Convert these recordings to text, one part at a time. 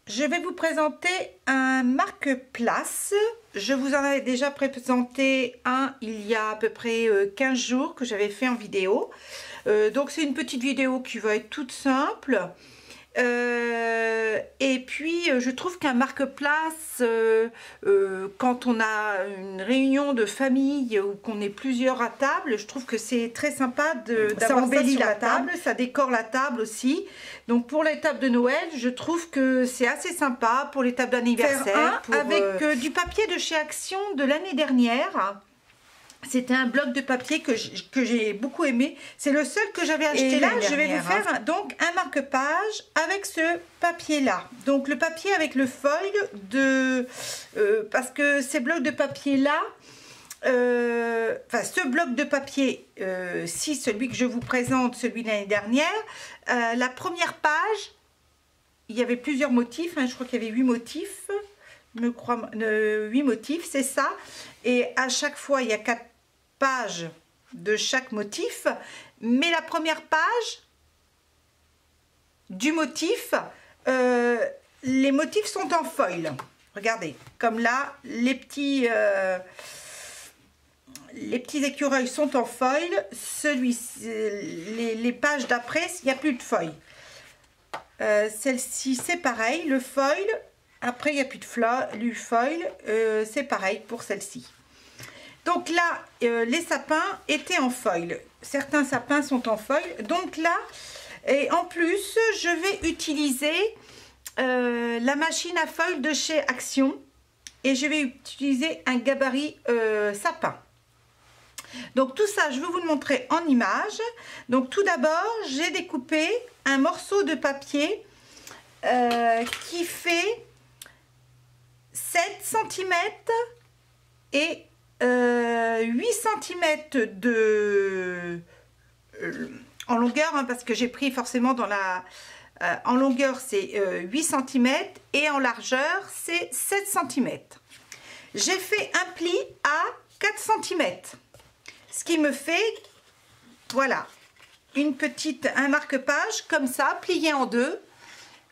Je vais vous présenter un marque-place. Je vous en avais déjà présenté un il y a à peu près 15 jours que j'avais fait en vidéo. Donc c'est une petite vidéo qui va être toute simple. Et puis je trouve qu'un marque-place, quand on a une réunion de famille ou qu'on est plusieurs à table, je trouve que c'est très sympa d'avoir ça embellit la table, ça décore la table aussi. Donc pour les tables de Noël, je trouve que c'est assez sympa pour les tables d'anniversaire. Avec du papier de chez Action de l'année dernière. C'était un bloc de papier que j'ai beaucoup aimé. C'est le seul que j'avais acheté. Et là, je vais vous faire donc un marque-page avec ce papier-là. Donc le papier avec le foil de... parce que ces blocs de papier-là, enfin ce bloc de papier, si celui que je vous présente, celui de l'année dernière, la première page, il y avait plusieurs motifs. Hein, je crois qu'il y avait 8 motifs. 8 motifs, c'est ça. Et à chaque fois, il y a 4 pages de chaque motif. Mais la première page du motif, les motifs sont en foil. Regardez, comme là, les petits écureuils sont en foil. Les pages d'après, il n'y a plus de foil. Celle-ci, c'est pareil, le foil. Après, il n'y a plus de foil, c'est pareil pour celle-ci. Donc là, les sapins étaient en foil. Certains sapins sont en foil. Donc là, et en plus, je vais utiliser la machine à foil de chez Action. Et je vais utiliser un gabarit sapin. Donc tout ça, je vais vous le montrer en image. Donc tout d'abord, j'ai découpé un morceau de papier qui fait 7 cm et 8 cm de en longueur, hein, parce que j'ai pris forcément dans la en longueur c'est 8 cm et en largeur c'est 7 cm. J'ai fait un pli à 4 cm, ce qui me fait, voilà, un marque-page comme ça, plié en deux,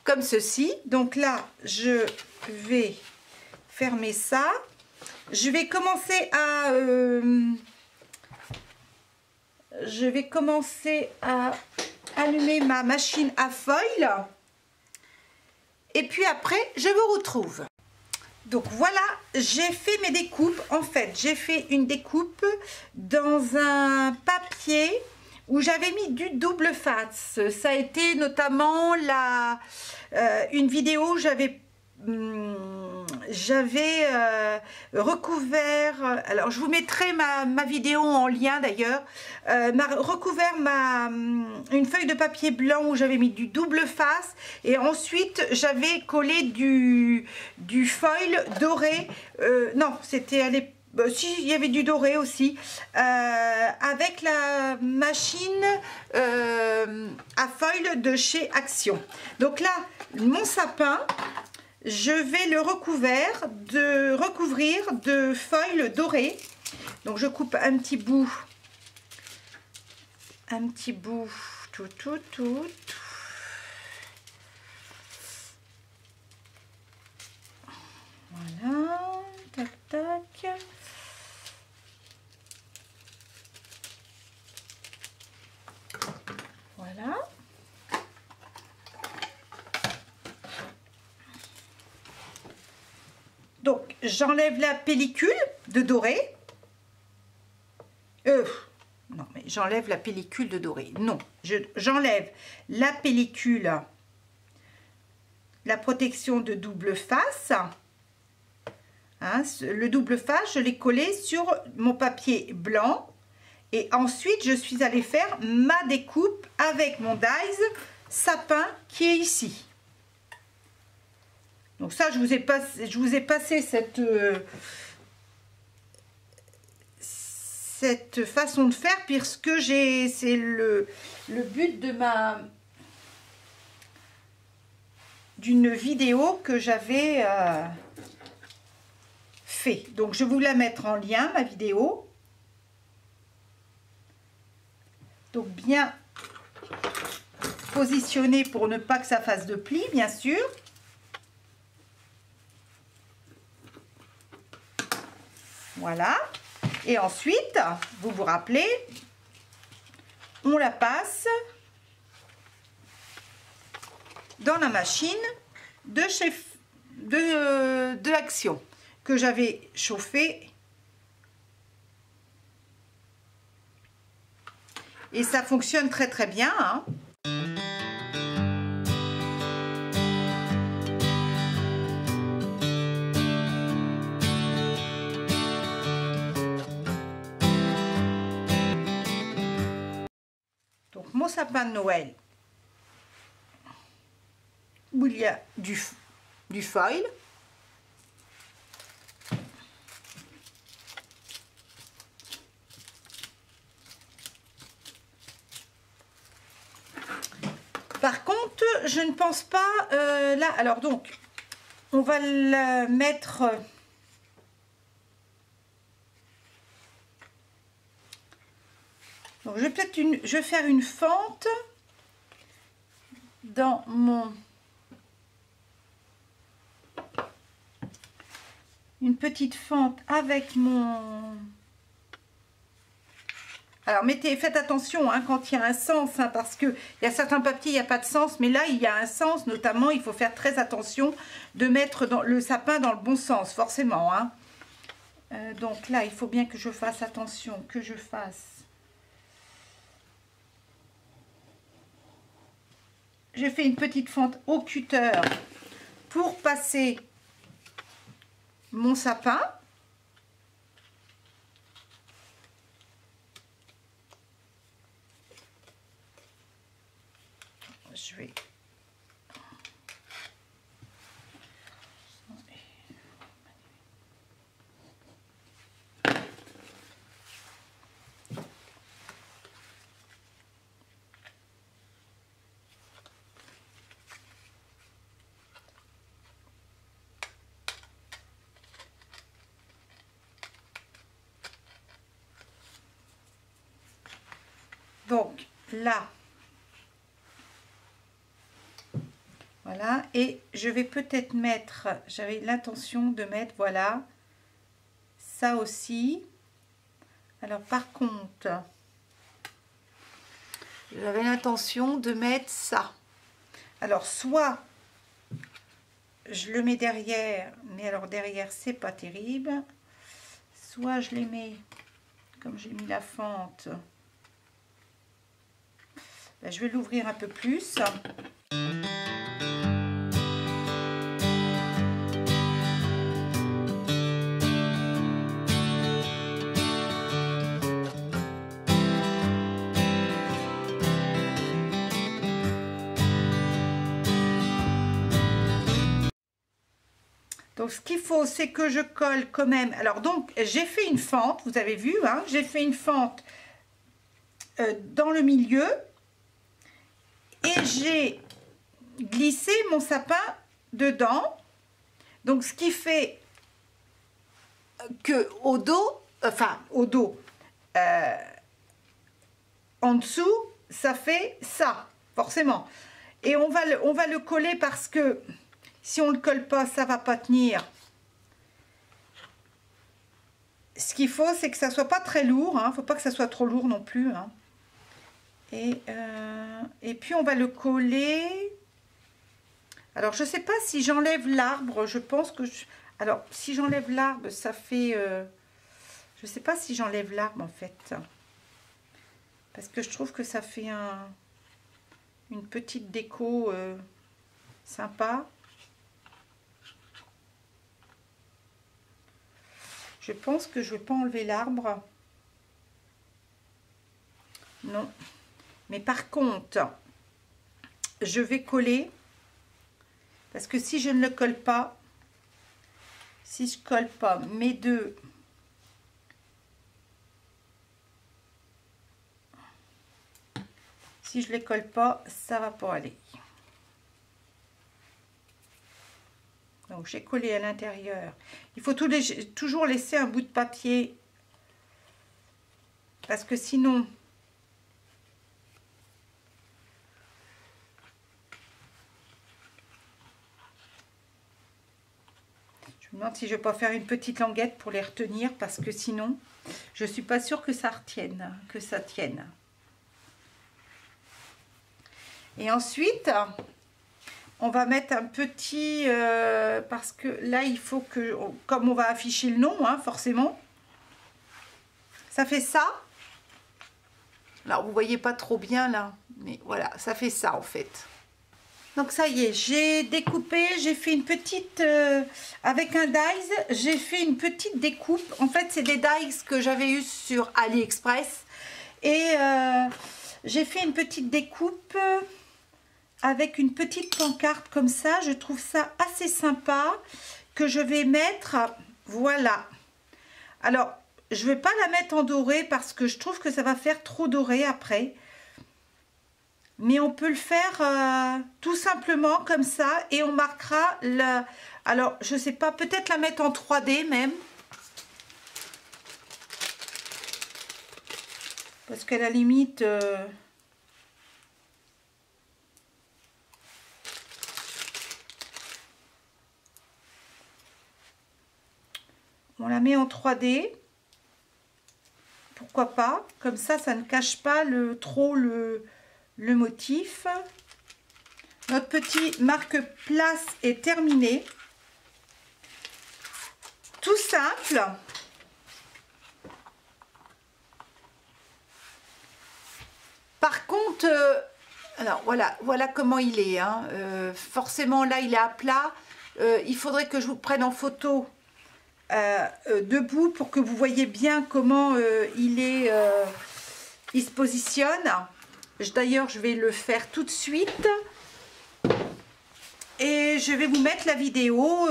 comme ceci. Donc là, je vais fermer ça. Je vais commencer à allumer ma machine à foil. Et puis après, je vous retrouve. Donc voilà, j'ai fait mes découpes. En fait, j'ai fait une découpe dans un papier où j'avais mis du double face. Ça a été notamment une vidéo où j'avais recouvert, alors je vous mettrai ma vidéo en lien d'ailleurs, recouvert une feuille de papier blanc où j'avais mis du double face et ensuite j'avais collé du foil doré, non c'était à l'époque, si il y avait du doré aussi, avec la machine à foil de chez Action. Donc là, mon sapin, je vais le recouvrir de foil doré. Donc je coupe un petit bout, tout. Voilà, tac. Voilà. Donc, j'enlève la pellicule de doré. Non, mais j'enlève la pellicule de doré. Non, j'enlève la pellicule, la protection de double face. Hein, le double face, je l'ai collé sur mon papier blanc. Et ensuite, je suis allée faire ma découpe avec mon dies sapin qui est ici. Donc ça, je vous ai passé cette façon de faire puisque c'est le but d'une vidéo que j'avais fait. Donc je vais vous la mettre en lien, ma vidéo. Donc bien positionner pour ne pas que ça fasse de plis, bien sûr. Voilà. Et ensuite, vous vous rappelez, on la passe dans la machine de Action que j'avais chauffée. Et ça fonctionne très très bien, hein. Donc mon sapin de Noël, où il y a du foil. Par contre, je ne pense pas là. Alors donc, on va le mettre. Donc, je vais faire une fente dans une petite fente avec mon. Alors, faites attention hein, quand il y a un sens, hein, parce qu'il y a certains papiers, il n'y a pas de sens, mais là, il y a un sens, notamment, il faut faire très attention de mettre le sapin dans le bon sens, forcément. Hein. Donc là, il faut bien que je fasse attention, que je fasse. J'ai fait une petite fente au cutter pour passer mon sapin. Je vais donc là. Voilà, et je vais peut-être mettre, j'avais l'intention de mettre, voilà, ça aussi. Alors par contre, j'avais l'intention de mettre ça. Alors soit je le mets derrière, mais alors derrière c'est pas terrible. Soit je les mets, comme j'ai mis la fente, ben, je vais l'ouvrir un peu plus. Donc ce qu'il faut, c'est que je colle quand même. Alors donc j'ai fait une fente, vous avez vu, hein, j'ai fait une fente dans le milieu et j'ai glissé mon sapin dedans. Donc ce qui fait que au dos, enfin au dos, en dessous, ça fait ça, forcément. Et on va le coller parce que si on ne le colle pas, ça va pas tenir. Ce qu'il faut, c'est que ça soit pas très lourd. Hein. Faut pas que ça soit trop lourd non plus. Hein. Et puis on va le coller. Alors je sais pas si j'enlève l'arbre. Je pense que alors si j'enlève l'arbre, ça fait. Je sais pas si j'enlève l'arbre en fait, parce que je trouve que ça fait une petite déco sympa. Je pense que je ne vais pas enlever l'arbre. Non. Mais par contre, je vais coller. Parce que si je ne le colle pas, si je colle pas mes deux, si je les colle pas, ça va pas aller. Donc j'ai collé à l'intérieur. Il faut toujours laisser un bout de papier. Parce que sinon, je me demande si je vais pas faire une petite languette pour les retenir, parce que sinon, je suis pas sûre que ça retienne, que ça tienne. Et ensuite, on va mettre un petit, parce que là, il faut que, comme on va afficher le nom, hein, forcément, ça fait ça. Alors, vous voyez pas trop bien là, mais voilà, ça fait ça en fait. Donc ça y est, j'ai découpé, j'ai fait une petite, avec un dies, j'ai fait une petite découpe. En fait, c'est des dies que j'avais eu sur AliExpress. Et j'ai fait une petite découpe avec une petite pancarte comme ça. Je trouve ça assez sympa, que je vais mettre, voilà. Alors, je ne vais pas la mettre en doré parce que je trouve que ça va faire trop doré après. Mais on peut le faire tout simplement comme ça et on marquera le... Alors, je ne sais pas, peut-être la mettre en 3D même. Parce qu'à la limite... on la met en 3D. Pourquoi pas? Comme ça, ça ne cache pas trop le motif. Notre petit marque-place est terminé. Tout simple. Par contre, alors voilà comment il est. Hein. Forcément, là, il est à plat. Il faudrait que je vous prenne en photo debout pour que vous voyez bien comment il se positionne. D'ailleurs, je vais le faire tout de suite. Et je vais vous mettre la vidéo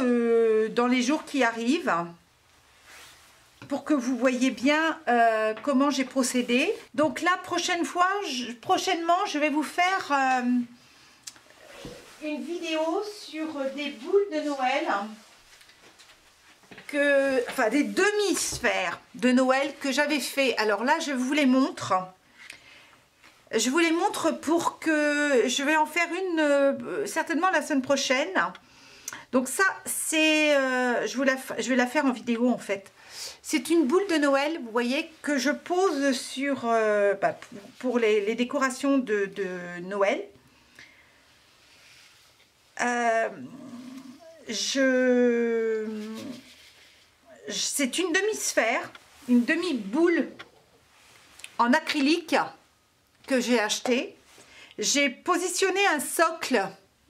dans les jours qui arrivent pour que vous voyez bien comment j'ai procédé. Donc là, prochainement, je vais vous faire une vidéo sur des boules de Noël, enfin des demi-sphères de Noël que j'avais fait. Alors là, je vous les montre. Je vous les montre pour que je vais en faire une certainement la semaine prochaine. Donc ça, c'est, je vais la faire en vidéo en fait. C'est une boule de Noël, vous voyez, que je pose sur pour les décorations de Noël. C'est une demi-sphère, une demi-boule en acrylique que j'ai acheté. J'ai positionné un socle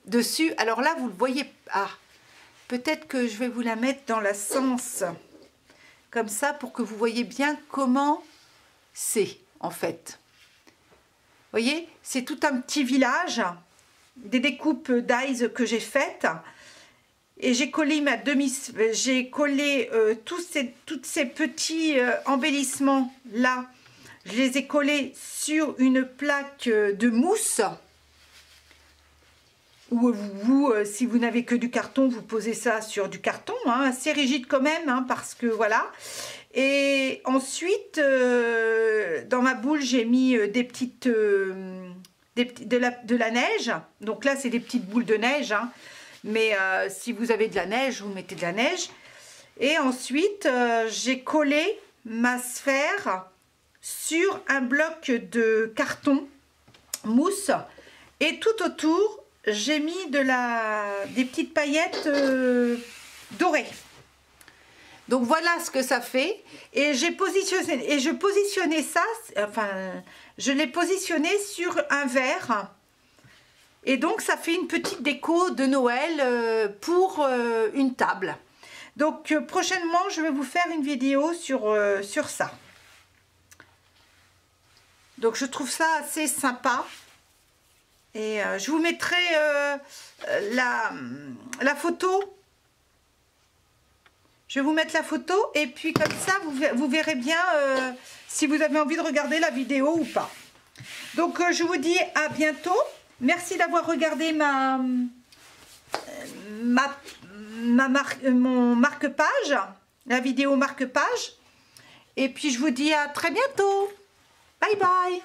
dessus. Alors là, vous le voyez. Ah, peut-être que je vais vous la mettre dans la sens comme ça pour que vous voyez bien comment c'est en fait. Vous voyez, c'est tout un petit village, des découpes dies que j'ai faites. Et j'ai collé j'ai collé tous ces petits embellissements là. Je les ai collés sur une plaque de mousse. Ou vous, si vous n'avez que du carton, vous posez ça sur du carton, hein, assez rigide quand même, hein, parce que voilà. Et ensuite, dans ma boule, j'ai mis des petites, de la neige. Donc là, c'est des petites boules de neige, hein. Mais si vous avez de la neige, vous mettez de la neige. Et ensuite, j'ai collé ma sphère sur un bloc de carton mousse. Et tout autour, j'ai mis des petites paillettes dorées. Donc voilà ce que ça fait. Et je positionnais ça, enfin, je l'ai positionné sur un verre. Et donc, ça fait une petite déco de Noël pour une table. Donc, prochainement, je vais vous faire une vidéo sur ça. Donc, je trouve ça assez sympa. Et je vous mettrai la photo. Je vais vous mettre la photo. Et puis, comme ça, vous verrez bien si vous avez envie de regarder la vidéo ou pas. Donc, je vous dis à bientôt. Merci d'avoir regardé mon marque-page, la vidéo marque-page. Et puis je vous dis à très bientôt. Bye bye.